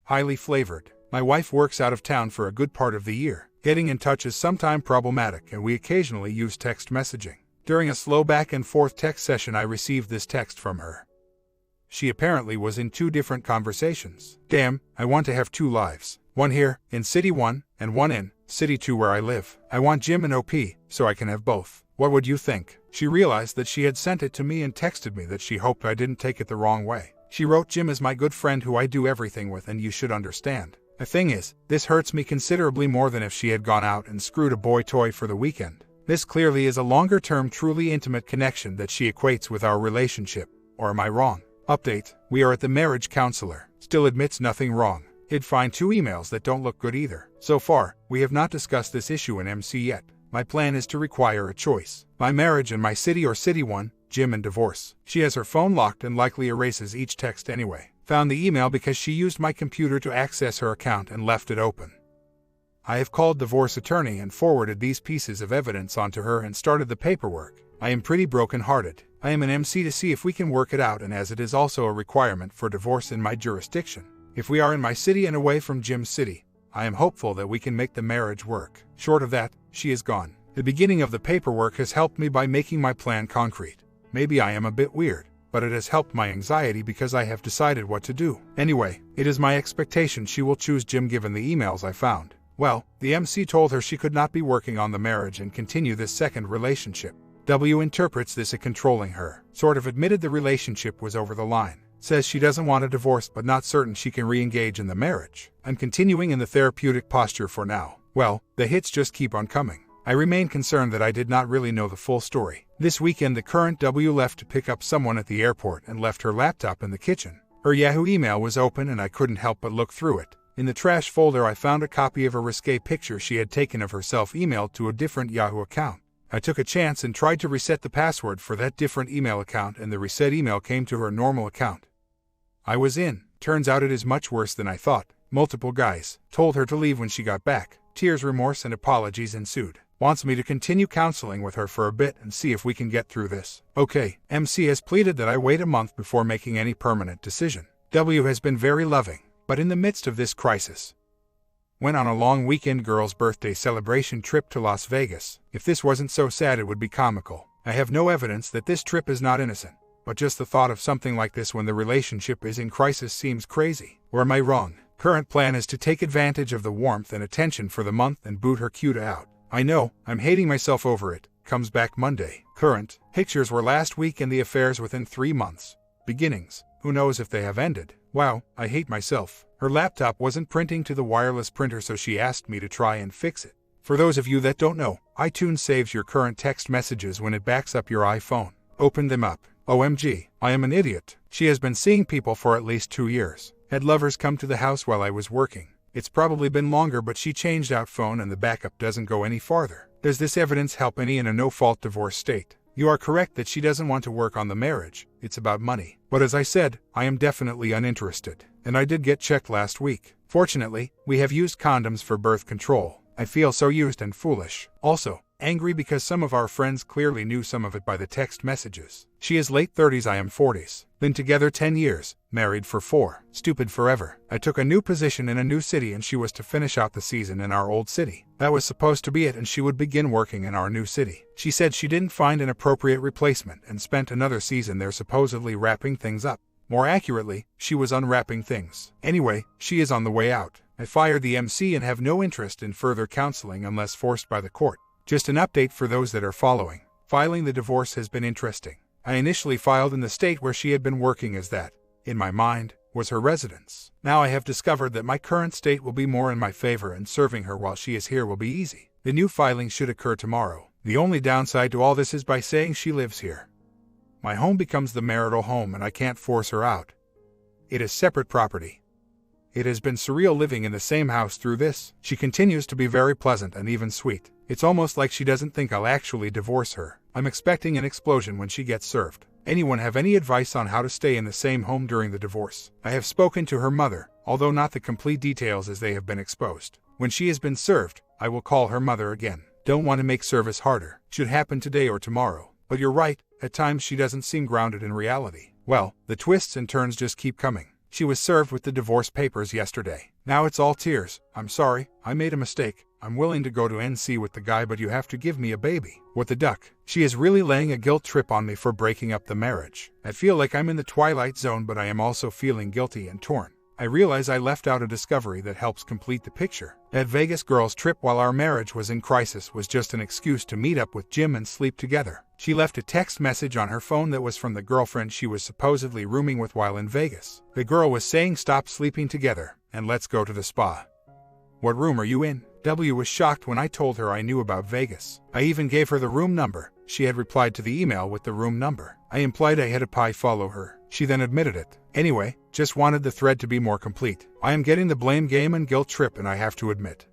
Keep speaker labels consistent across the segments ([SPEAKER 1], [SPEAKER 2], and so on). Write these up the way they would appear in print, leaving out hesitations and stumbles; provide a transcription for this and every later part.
[SPEAKER 1] highly flavored. My wife works out of town for a good part of the year. Getting in touch is sometimes problematic, and we occasionally use text messaging. During a slow back and forth text session, I received this text from her. She apparently was in 2 different conversations. Damn, I want to have 2 lives. One here, in City 1, and one in City 2 where I live. I want Jim and OP, so I can have both. What would you think? She realized that she had sent it to me and texted me that she hoped I didn't take it the wrong way. She wrote, Jim is my good friend who I do everything with, and you should understand. The thing is, this hurts me considerably more than if she had gone out and screwed a boy toy for the weekend. This clearly is a longer-term, truly intimate connection that she equates with our relationship. Or am I wrong? Update: we are at the marriage counselor. Still admits nothing wrong. He'd find 2 emails that don't look good either. So far, we have not discussed this issue in MC yet. My plan is to require a choice. My marriage and my city or City 1, Jim and divorce. She has her phone locked and likely erases each text anyway. Found the email because she used my computer to access her account and left it open. I have called divorce attorney and forwarded these pieces of evidence onto her and started the paperwork. I am pretty broken-hearted. I am an MC to see if we can work it out, and as it is also a requirement for divorce in my jurisdiction. If we are in my city and away from Jim's city, I am hopeful that we can make the marriage work. Short of that, she is gone. The beginning of the paperwork has helped me by making my plan concrete. Maybe I am a bit weird, but it has helped my anxiety because I have decided what to do. Anyway, it is my expectation she will choose Jim given the emails I found. Well, the MC told her she could not be working on the marriage and continue this second relationship. W interprets this as controlling her. Sort of admitted the relationship was over the line. Says she doesn't want a divorce but not certain she can re-engage in the marriage. I'm continuing in the therapeutic posture for now. Well, the hits just keep on coming. I remain concerned that I did not really know the full story. This weekend the current W left to pick up someone at the airport and left her laptop in the kitchen. Her Yahoo email was open and I couldn't help but look through it. In the trash folder I found a copy of a risque picture she had taken of herself emailed to a different Yahoo account. I took a chance and tried to reset the password for that different email account, and the reset email came to her normal account. I was in. Turns out it is much worse than I thought. Multiple guys. Told her to leave when she got back. Tears, remorse, and apologies ensued. Wants me to continue counseling with her for a bit and see if we can get through this. Okay, MC has pleaded that I wait a month before making any permanent decision. W has been very loving, but in the midst of this crisis, went on a long weekend girl's birthday celebration trip to Las Vegas. If this wasn't so sad, it would be comical. I have no evidence that this trip is not innocent, but just the thought of something like this when the relationship is in crisis seems crazy. Or am I wrong? Current plan is to take advantage of the warmth and attention for the month and boot her cuta out. I know, I'm hating myself over it. Comes back Monday. Current pictures were last week and the affairs within 3 months. Beginnings. Who knows if they have ended? Wow, I hate myself. Her laptop wasn't printing to the wireless printer, so she asked me to try and fix it. For those of you that don't know, iTunes saves your current text messages when it backs up your iPhone. Open them up. OMG, I am an idiot. She has been seeing people for at least 2 years. Had lovers come to the house while I was working. It's probably been longer, but she changed out phone and the backup doesn't go any farther. Does this evidence help any in a no-fault divorce state? You are correct that she doesn't want to work on the marriage. It's about money. But as I said, I am definitely uninterested. And I did get checked last week. Fortunately, we have used condoms for birth control. I feel so used and foolish. Also, angry because some of our friends clearly knew some of it by the text messages. She is late 30s, I am 40s. Been together 10 years, married for 4. Stupid forever. I took a new position in a new city and she was to finish out the season in our old city. That was supposed to be it, and she would begin working in our new city. She said she didn't find an appropriate replacement and spent another season there supposedly wrapping things up. More accurately, she was unwrapping things. Anyway, she is on the way out. I fired the MC and have no interest in further counseling unless forced by the court. Just an update for those that are following. Filing the divorce has been interesting. I initially filed in the state where she had been working, as that, in my mind, was her residence. Now I have discovered that my current state will be more in my favor, and serving her while she is here will be easy. The new filing should occur tomorrow. The only downside to all this is by saying she lives here, my home becomes the marital home and I can't force her out. It is separate property. It has been surreal living in the same house through this. She continues to be very pleasant and even sweet. It's almost like she doesn't think I'll actually divorce her. I'm expecting an explosion when she gets served. Anyone have any advice on how to stay in the same home during the divorce? I have spoken to her mother, although not the complete details as they have been exposed. When she has been served, I will call her mother again. Don't want to make service harder. Should happen today or tomorrow. But you're right, at times she doesn't seem grounded in reality. Well, the twists and turns just keep coming. She was served with the divorce papers yesterday. Now it's all tears. I'm sorry, I made a mistake. I'm willing to go to NC with the guy, but you have to give me a baby. What the duck? She is really laying a guilt trip on me for breaking up the marriage. I feel like I'm in the twilight zone, but I am also feeling guilty and torn. I realize I left out a discovery that helps complete the picture. That Vegas girls trip while our marriage was in crisis was just an excuse to meet up with Jim and sleep together. She left a text message on her phone that was from the girlfriend she was supposedly rooming with while in Vegas. The girl was saying stop sleeping together and let's go to the spa. What room are you in? W was shocked when I told her I knew about Vegas. I even gave her the room number. She had replied to the email with the room number. I implied I had a pie follow her. She then admitted it. Anyway, just wanted the thread to be more complete. I am getting the blame game and guilt trip, and I have to admit,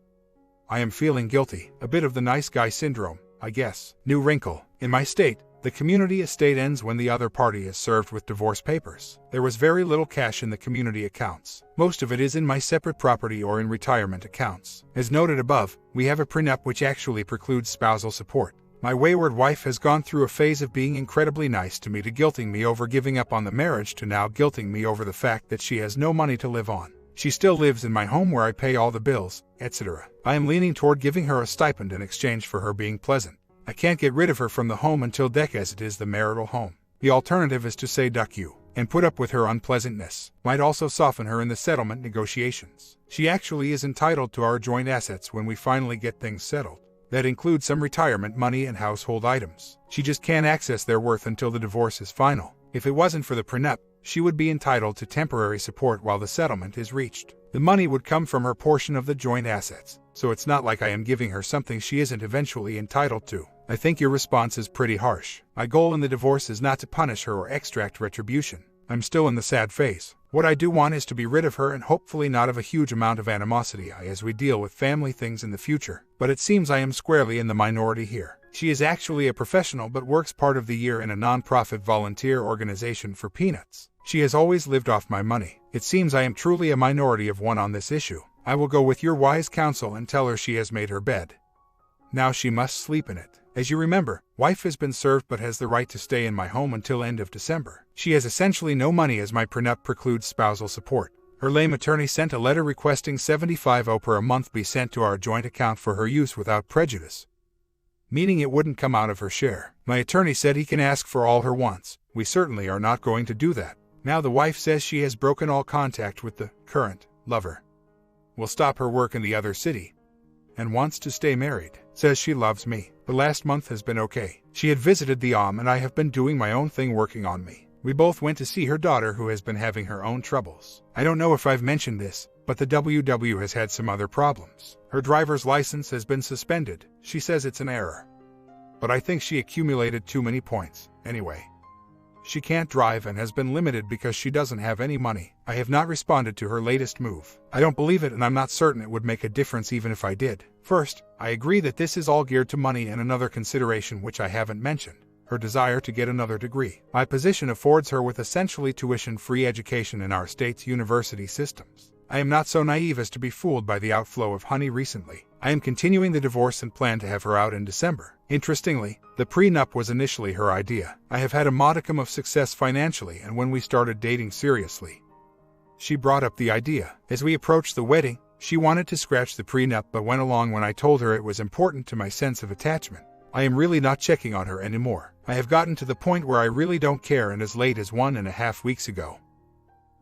[SPEAKER 1] I am feeling guilty. A bit of the nice guy syndrome, I guess. New wrinkle. In my state, the community estate ends when the other party is served with divorce papers. There was very little cash in the community accounts. Most of it is in my separate property or in retirement accounts. As noted above, we have a prenup which actually precludes spousal support. My wayward wife has gone through a phase of being incredibly nice to me to guilting me over giving up on the marriage to now guilting me over the fact that she has no money to live on. She still lives in my home where I pay all the bills, etc. I am leaning toward giving her a stipend in exchange for her being pleasant. I can't get rid of her from the home until deck as it is the marital home. The alternative is to say duck you and put up with her unpleasantness. Might also soften her in the settlement negotiations. She actually is entitled to our joint assets when we finally get things settled. That includes some retirement money and household items. She just can't access their worth until the divorce is final. If it wasn't for the prenup, she would be entitled to temporary support while the settlement is reached. The money would come from her portion of the joint assets, so it's not like I am giving her something she isn't eventually entitled to. I think your response is pretty harsh. My goal in the divorce is not to punish her or extract retribution. I'm still in the sad phase. What I do want is to be rid of her and hopefully not of a huge amount of animosity as we deal with family things in the future. But it seems I am squarely in the minority here. She is actually a professional but works part of the year in a non-profit volunteer organization for peanuts. She has always lived off my money. It seems I am truly a minority of one on this issue. I will go with your wise counsel and tell her she has made her bed. Now she must sleep in it. As you remember, wife has been served but has the right to stay in my home until end of December. She has essentially no money as my prenup precludes spousal support. Her lame attorney sent a letter requesting $75 per a month be sent to our joint account for her use without prejudice, meaning it wouldn't come out of her share. My attorney said he can ask for all her wants. We certainly are not going to do that. Now the wife says she has broken all contact with the current lover, will stop her work in the other city, and wants to stay married. Says she loves me. The last month has been okay. She had visited the and I have been doing my own thing working on me. We both went to see her daughter who has been having her own troubles. I don't know if I've mentioned this, but the WW has had some other problems. Her driver's license has been suspended. She says it's an error, but I think she accumulated too many points. Anyway, she can't drive and has been limited because she doesn't have any money. I have not responded to her latest move. I don't believe it, and I'm not certain it would make a difference even if I did. First, I agree that this is all geared to money, and another consideration which I haven't mentioned, her desire to get another degree. My position affords her with essentially tuition-free education in our state's university systems. I am not so naive as to be fooled by the outflow of honey recently. I am continuing the divorce and plan to have her out in December. Interestingly, the prenup was initially her idea. I have had a modicum of success financially, and when we started dating seriously, she brought up the idea. As we approached the wedding, she wanted to scratch the prenup but went along when I told her it was important to my sense of attachment. I am really not checking on her anymore. I have gotten to the point where I really don't care, and as late as 1.5 weeks ago,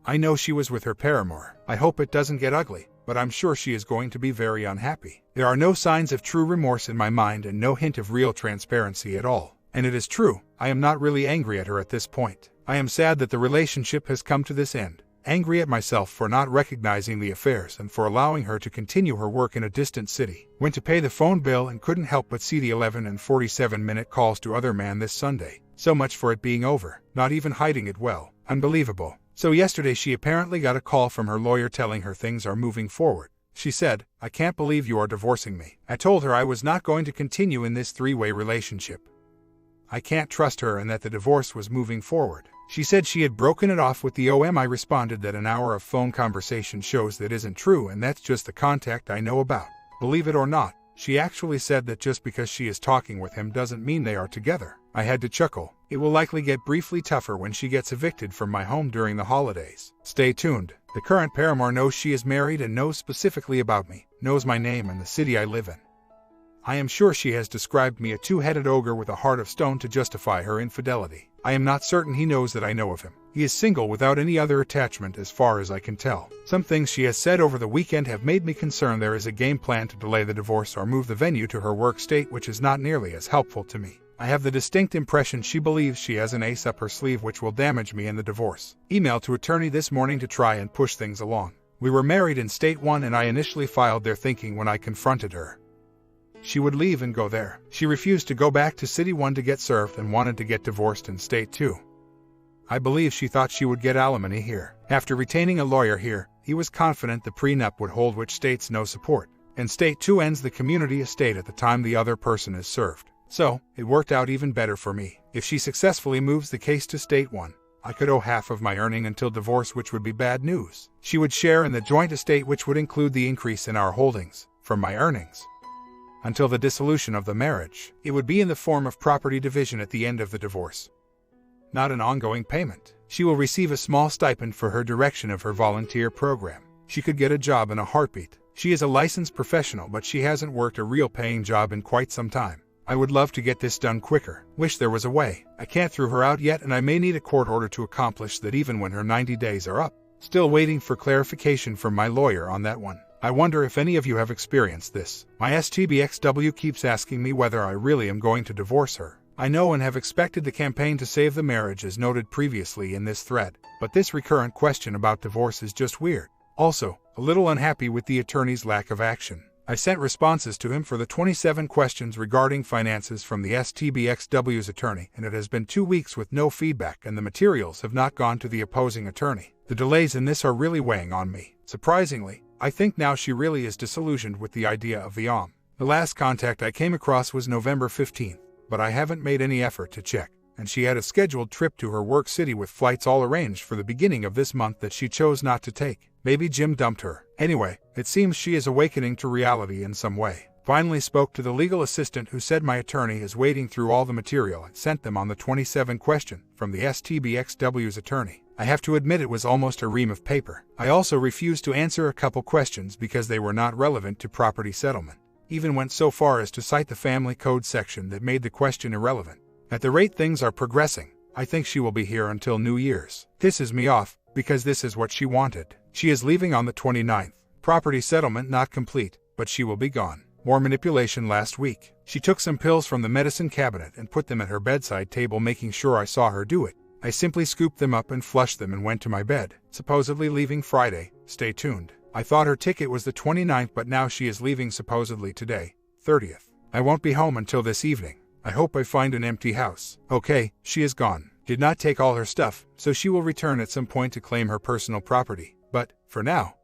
[SPEAKER 1] I know she was with her paramour. I hope it doesn't get ugly, but I'm sure she is going to be very unhappy. There are no signs of true remorse in my mind and no hint of real transparency at all. And it is true, I am not really angry at her at this point. I am sad that the relationship has come to this end. Angry at myself for not recognizing the affairs and for allowing her to continue her work in a distant city. Went to pay the phone bill and couldn't help but see the 11 and 47-minute calls to other man this Sunday. So much for it being over. Not even hiding it well. Unbelievable. So yesterday she apparently got a call from her lawyer telling her things are moving forward. She said, "I can't believe you are divorcing me." I told her I was not going to continue in this three-way relationship. I can't trust her and that the divorce was moving forward. She said she had broken it off with the I responded that an hour of phone conversation shows that isn't true, and that's just the contact I know about. Believe it or not, she actually said that just because she is talking with him doesn't mean they are together. I had to chuckle. It will likely get briefly tougher when she gets evicted from my home during the holidays. Stay tuned. The current paramour knows she is married and knows specifically about me, knows my name and the city I live in. I am sure she has described me a two-headed ogre with a heart of stone to justify her infidelity. I am not certain he knows that I know of him. He is single without any other attachment as far as I can tell. Some things she has said over the weekend have made me concerned there is a game plan to delay the divorce or move the venue to her work state, which is not nearly as helpful to me. I have the distinct impression she believes she has an ace up her sleeve which will damage me in the divorce. Email to attorney this morning to try and push things along. We were married in State 1 and I initially filed there thinking when I confronted her she would leave and go there. She refused to go back to City 1 to get served and wanted to get divorced in State 2. I believe she thought she would get alimony here. After retaining a lawyer here, he was confident the prenup would hold, which states no support, and State 2 ends the community estate at the time the other person is served. So, it worked out even better for me. If she successfully moves the case to State 1, I could owe half of my earning until divorce, which would be bad news. She would share in the joint estate, which would include the increase in our holdings from my earnings. Until the dissolution of the marriage, it would be in the form of property division at the end of the divorce, not an ongoing payment. She will receive a small stipend for her direction of her volunteer program. She could get a job in a heartbeat. She is a licensed professional, but she hasn't worked a real paying job in quite some time. I would love to get this done quicker. Wish there was a way. I can't throw her out yet, and I may need a court order to accomplish that even when her 90 days are up. Still waiting for clarification from my lawyer on that one. I wonder if any of you have experienced this. My STBXW keeps asking me whether I really am going to divorce her. I know and have expected the campaign to save the marriage as noted previously in this thread, but this recurrent question about divorce is just weird. Also, a little unhappy with the attorney's lack of action. I sent responses to him for the 27 questions regarding finances from the STBXW's attorney, and it has been 2 weeks with no feedback, and the materials have not gone to the opposing attorney. The delays in this are really weighing on me. Surprisingly, I think now she really is disillusioned with the idea of the The last contact I came across was November 15th, but I haven't made any effort to check, and she had a scheduled trip to her work city with flights all arranged for the beginning of this month that she chose not to take. Maybe Jim dumped her. Anyway, it seems she is awakening to reality in some way. Finally spoke to the legal assistant, who said my attorney is wading through all the material and sent them on the 27 question from the STBXW's attorney. I have to admit it was almost a ream of paper. I also refused to answer a couple questions because they were not relevant to property settlement. Even went so far as to cite the family code section that made the question irrelevant. At the rate things are progressing, I think she will be here until New Year's. Pisses me off, because this is what she wanted. She is leaving on the 29th. Property settlement not complete, but she will be gone. More manipulation last week. She took some pills from the medicine cabinet and put them at her bedside table, making sure I saw her do it. I simply scooped them up and flushed them and went to my bed, supposedly leaving Friday. Stay tuned. I thought her ticket was the 29th, but now she is leaving supposedly today, 30th. I won't be home until this evening. I hope I find an empty house. Okay, she is gone. Did not take all her stuff, so she will return at some point to claim her personal property. But, for now,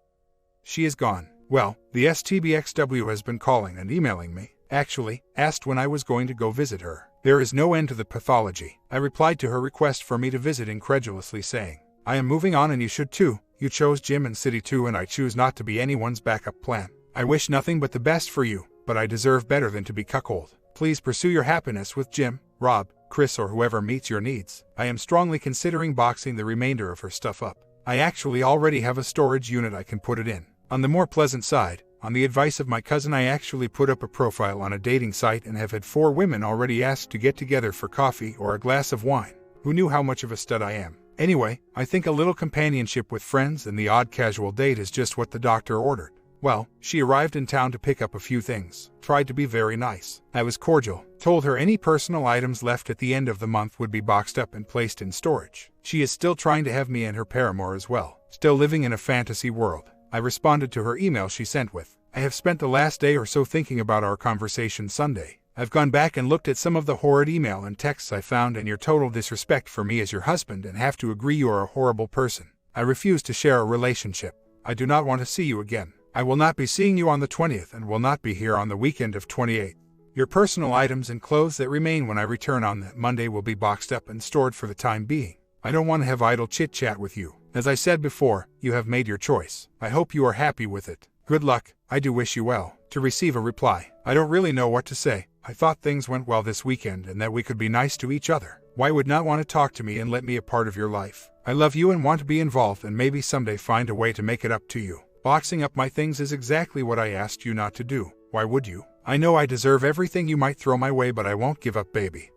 [SPEAKER 1] she is gone. Well, the STBXW has been calling and emailing me. Actually, asked when I was going to go visit her. There is no end to the pathology. I replied to her request for me to visit incredulously, saying, I am moving on and you should too. You chose Jim and City 2 and I choose not to be anyone's backup plan. I wish nothing but the best for you, but I deserve better than to be cuckolded. Please pursue your happiness with Jim, Rob, Chris, or whoever meets your needs. I am strongly considering boxing the remainder of her stuff up. I actually already have a storage unit I can put it in. On the more pleasant side, on the advice of my cousin, I actually put up a profile on a dating site and have had 4 women already ask to get together for coffee or a glass of wine. Who knew how much of a stud I am? Anyway, I think a little companionship with friends and the odd casual date is just what the doctor ordered. Well, she arrived in town to pick up a few things. Tried to be very nice. I was cordial. Told her any personal items left at the end of the month would be boxed up and placed in storage. She is still trying to have me and her paramour as well. Still living in a fantasy world. I responded to her email she sent with, I have spent the last day or so thinking about our conversation Sunday. I've gone back and looked at some of the horrid email and texts I found and your total disrespect for me as your husband, and have to agree you are a horrible person. I refuse to share a relationship. I do not want to see you again. I will not be seeing you on the 20th and will not be here on the weekend of 28th. Your personal items and clothes that remain when I return on that Monday will be boxed up and stored for the time being. I don't want to have idle chit-chat with you. As I said before, you have made your choice. I hope you are happy with it. Good luck. I do wish you well. To receive a reply. I don't really know what to say. I thought things went well this weekend and that we could be nice to each other. Why would not want to talk to me and let me a part of your life? I love you and want to be involved and maybe someday find a way to make it up to you. Boxing up my things is exactly what I asked you not to do. Why would you? I know I deserve everything you might throw my way, but I won't give up, baby.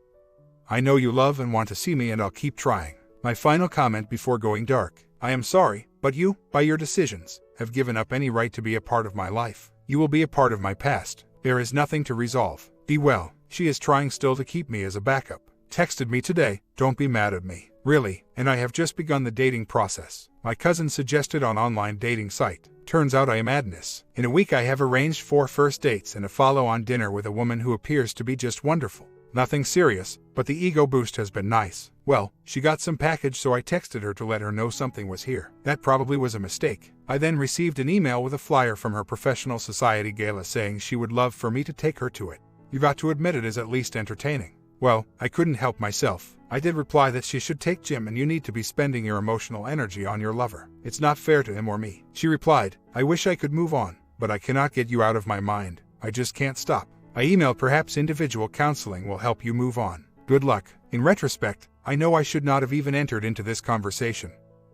[SPEAKER 1] I know you love and want to see me, and I'll keep trying. My final comment before going dark. I am sorry, but you, by your decisions, have given up any right to be a part of my life. You will be a part of my past. There is nothing to resolve. Be well. She is trying still to keep me as a backup. Texted me today, don't be mad at me. Really, and I have just begun the dating process. My cousin suggested on online dating site. Turns out I am madness. In a week I have arranged 4 first dates and a follow-on dinner with a woman who appears to be just wonderful. Nothing serious, but the ego boost has been nice. Well, she got some package, so I texted her to let her know something was here. That probably was a mistake. I then received an email with a flyer from her professional society gala saying she would love for me to take her to it. You got to admit it is at least entertaining. Well, I couldn't help myself. I did reply that she should take Jim and you need to be spending your emotional energy on your lover. It's not fair to him or me. She replied, I wish I could move on, but I cannot get you out of my mind. I just can't stop. I emailed perhaps individual counseling will help you move on. Good luck. In retrospect, I know I should not have even entered into this conversation.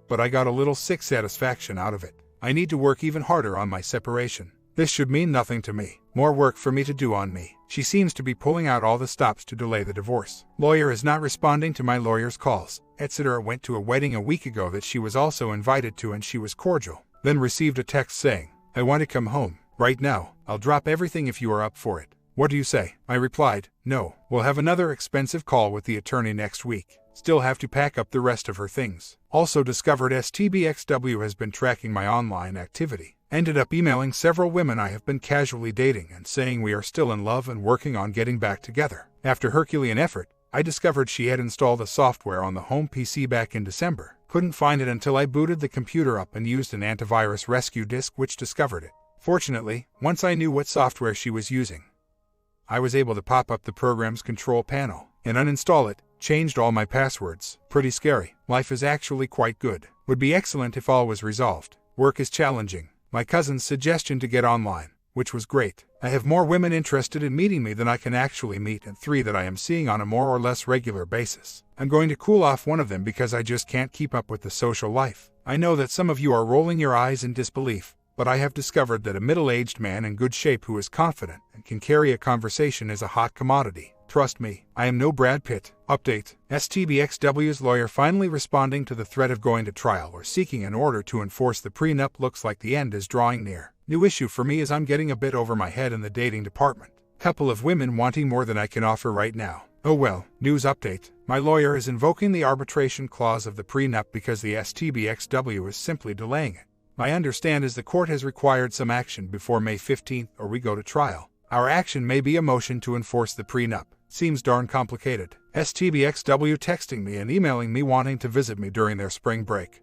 [SPEAKER 1] But I got a little sick satisfaction out of it. I need to work even harder on my separation. This should mean nothing to me. More work for me to do on me. She seems to be pulling out all the stops to delay the divorce. Lawyer is not responding to my lawyer's calls, etc. Went to a wedding a week ago that she was also invited to and she was cordial. Then received a text saying, I want to come home. Right now. I'll drop everything if you are up for it. What do you say? I replied, no. We'll have another expensive call with the attorney next week. Still have to pack up the rest of her things. Also discovered STBXW has been tracking my online activity. Ended up emailing several women I have been casually dating and saying we are still in love and working on getting back together. After Herculean effort, I discovered she had installed the software on the home PC back in December. Couldn't find it until I booted the computer up and used an antivirus rescue disk which discovered it. Fortunately, once I knew what software she was using, I was able to pop up the program's control panel and uninstall it. Changed all my passwords. Pretty scary. Life is actually quite good. Would be excellent if all was resolved. Work is challenging. My cousin's suggestion to get online, which was great. I have more women interested in meeting me than I can actually meet and 3 that I am seeing on a more or less regular basis. I'm going to cool off one of them because I just can't keep up with the social life. I know that some of you are rolling your eyes in disbelief, but I have discovered that a middle-aged man in good shape who is confident and can carry a conversation is a hot commodity. Trust me, I am no Brad Pitt. Update. STBXW's lawyer finally responding to the threat of going to trial or seeking an order to enforce the prenup. Looks like the end is drawing near. New issue for me is I'm getting a bit over my head in the dating department. Couple of women wanting more than I can offer right now. Oh well. News update. My lawyer is invoking the arbitration clause of the prenup because the STBXW is simply delaying it. My understand is the court has required some action before May 15th or we go to trial. Our action may be a motion to enforce the prenup. Seems darn complicated. STBXW texting me and emailing me wanting to visit me during their spring break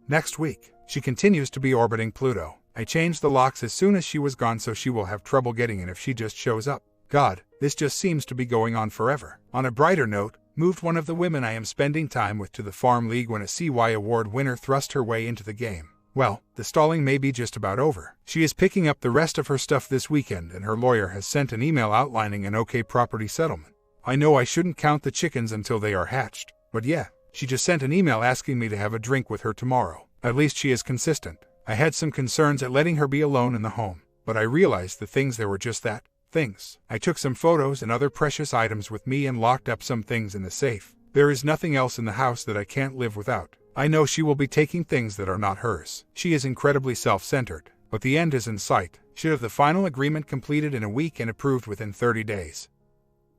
[SPEAKER 1] next week. She continues to be orbiting Pluto. I changed the locks as soon as she was gone so she will have trouble getting in if she just shows up. God, this just seems to be going on forever. On a brighter note, moved one of the women I am spending time with to the farm league when a CY award winner thrust her way into the game. Well, the stalling may be just about over. She is picking up the rest of her stuff this weekend and her lawyer has sent an email outlining an okay property settlement. I know I shouldn't count the chickens until they are hatched, but yeah, she just sent an email asking me to have a drink with her tomorrow. At least she is consistent. I had some concerns at letting her be alone in the home, but I realized the things there were just that, things. I took some photos and other precious items with me and locked up some things in the safe. There is nothing else in the house that I can't live without. I know she will be taking things that are not hers. She is incredibly self-centered, but the end is in sight. Should have the final agreement completed in a week and approved within 30 days.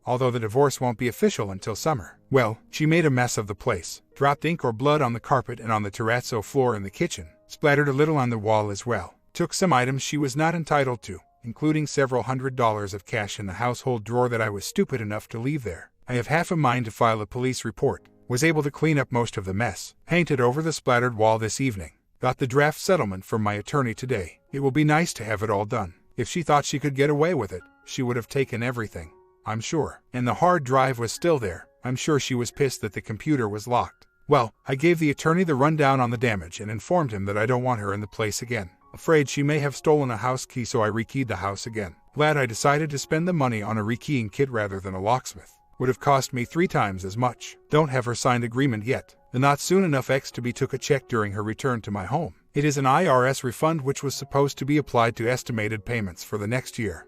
[SPEAKER 1] Although the divorce won't be official until summer. Well, she made a mess of the place. Dropped ink or blood on the carpet and on the terrazzo floor in the kitchen. Splattered a little on the wall as well. Took some items she was not entitled to, including several $100s of cash in the household drawer that I was stupid enough to leave there. I have half a mind to file a police report. Was able to clean up most of the mess. Painted over the splattered wall this evening. Got the draft settlement from my attorney today. It will be nice to have it all done. If she thought she could get away with it, she would have taken everything. I'm sure. And the hard drive was still there. I'm sure she was pissed that the computer was locked. Well, I gave the attorney the rundown on the damage and informed him that I don't want her in the place again. Afraid she may have stolen a house key, so I rekeyed the house again. Glad I decided to spend the money on a rekeying kit rather than a locksmith. Would have cost me 3 times as much. Don't have her signed agreement yet. The not soon enough ex to be took a check during her return to my home. It is an IRS refund which was supposed to be applied to estimated payments for the next year.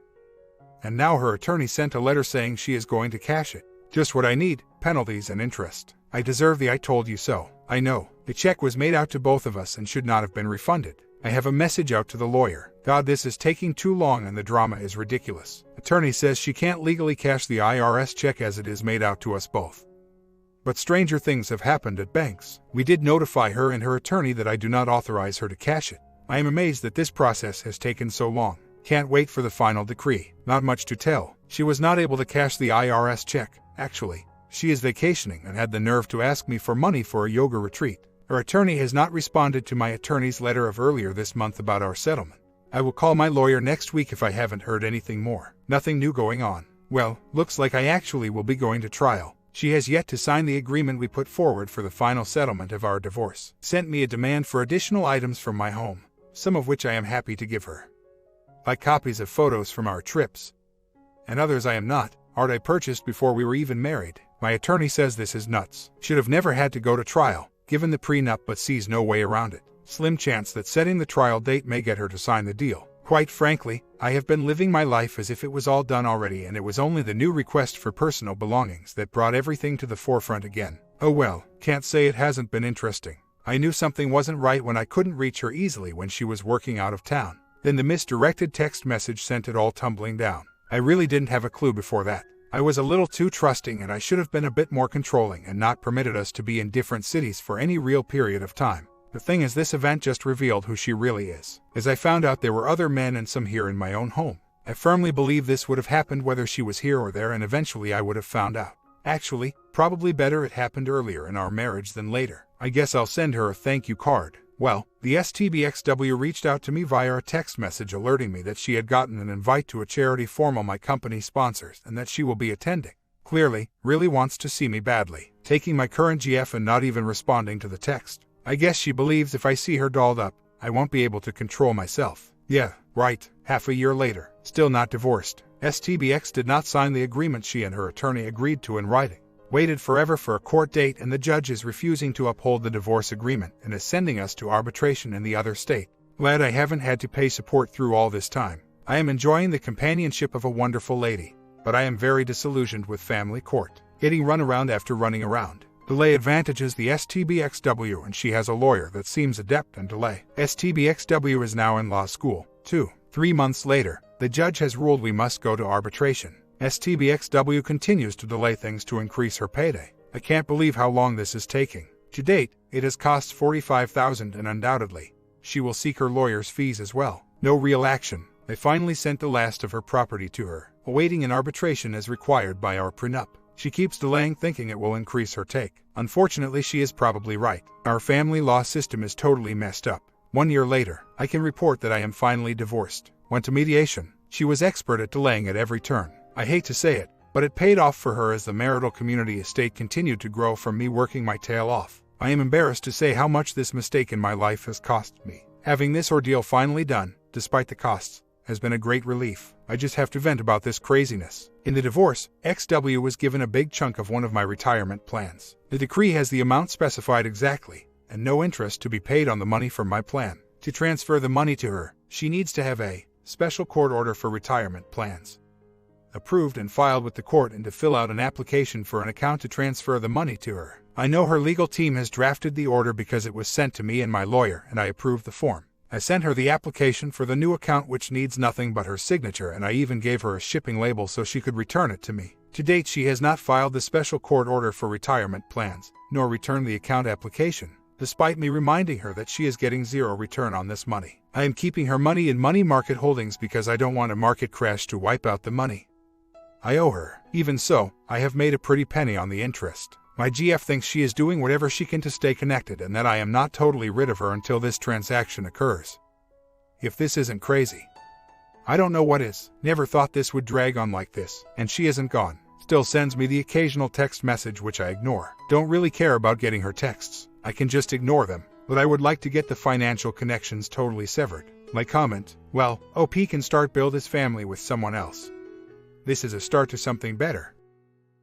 [SPEAKER 1] And now her attorney sent a letter saying she is going to cash it. Just what I need, penalties and interest. I deserve the I told you so. I know. The check was made out to both of us and should not have been refunded. I have a message out to the lawyer. God, this is taking too long and the drama is ridiculous. Attorney says she can't legally cash the IRS check as it is made out to us both. But stranger things have happened at banks. We did notify her and her attorney that I do not authorize her to cash it. I am amazed that this process has taken so long. Can't wait for the final decree. Not much to tell. She was not able to cash the IRS check, actually. She is vacationing and had the nerve to ask me for money for a yoga retreat. Her attorney has not responded to my attorney's letter of earlier this month about our settlement. I will call my lawyer next week if I haven't heard anything more. Nothing new going on. Well, looks like I actually will be going to trial. She has yet to sign the agreement we put forward for the final settlement of our divorce. Sent me a demand for additional items from my home, some of which I am happy to give her. Like copies of photos from our trips. And others I am not. Art I purchased before we were even married. My attorney says this is nuts. Should have never had to go to trial, given the prenup, but sees no way around it. Slim chance that setting the trial date may get her to sign the deal. Quite frankly, I have been living my life as if it was all done already and it was only the new request for personal belongings that brought everything to the forefront again. Oh well, can't say it hasn't been interesting. I knew something wasn't right when I couldn't reach her easily when she was working out of town. Then the misdirected text message sent it all tumbling down. I really didn't have a clue before that. I was a little too trusting and I should have been a bit more controlling and not permitted us to be in different cities for any real period of time. The thing is, this event just revealed who she really is. As I found out there were other men and some here in my own home. I firmly believe this would have happened whether she was here or there, and eventually I would have found out. Actually, probably better it happened earlier in our marriage than later. I guess I'll send her a thank you card. Well, the STBXW reached out to me via a text message alerting me that she had gotten an invite to a charity formal my company sponsors and that she will be attending. Clearly, really wants to see me badly. Taking my current GF and not even responding to the text. I guess she believes if I see her dolled up, I won't be able to control myself. Yeah, right. Half a year later, still not divorced. STBX did not sign the agreement she and her attorney agreed to in writing. Waited forever for a court date and the judge is refusing to uphold the divorce agreement and is sending us to arbitration in the other state. Glad I haven't had to pay support through all this time. I am enjoying the companionship of a wonderful lady, but I am very disillusioned with family court. Getting run around after running around. Delay advantages the STBXW and she has a lawyer that seems adept in delay. STBXW is now in law school. 3 months later, the judge has ruled we must go to arbitration. STBXW continues to delay things to increase her payday. I can't believe how long this is taking. To date, it has cost $45,000 and undoubtedly, she will seek her lawyer's fees as well. No real action. They finally sent the last of her property to her, awaiting an arbitration as required by our prenup. She keeps delaying, thinking it will increase her take. Unfortunately, she is probably right. Our family law system is totally messed up. 1 year later, I can report that I am finally divorced. Went to mediation. She was expert at delaying at every turn. I hate to say it, but it paid off for her as the marital community estate continued to grow from me working my tail off. I am embarrassed to say how much this mistake in my life has cost me. Having this ordeal finally done, despite the costs, has been a great relief. I just have to vent about this craziness. In the divorce, XW was given a big chunk of one of my retirement plans. The decree has the amount specified exactly, and no interest to be paid on the money from my plan. To transfer the money to her, she needs to have a special court order for retirement plans approved and filed with the court and to fill out an application for an account to transfer the money to her. I know her legal team has drafted the order because it was sent to me and my lawyer, and I approved the form. I sent her the application for the new account, which needs nothing but her signature, and I even gave her a shipping label so she could return it to me. To date, she has not filed the special court order for retirement plans, nor returned the account application, despite me reminding her that she is getting zero return on this money. I am keeping her money in money market holdings because I don't want a market crash to wipe out the money I owe her. Even so, I have made a pretty penny on the interest. My GF thinks she is doing whatever she can to stay connected and that I am not totally rid of her until this transaction occurs. If this isn't crazy, I don't know what is. Never thought this would drag on like this, and she isn't gone. Still sends me the occasional text message which I ignore. Don't really care about getting her texts. I can just ignore them, but I would like to get the financial connections totally severed. Like comment, well, OP can start build his family with someone else. This is a start to something better.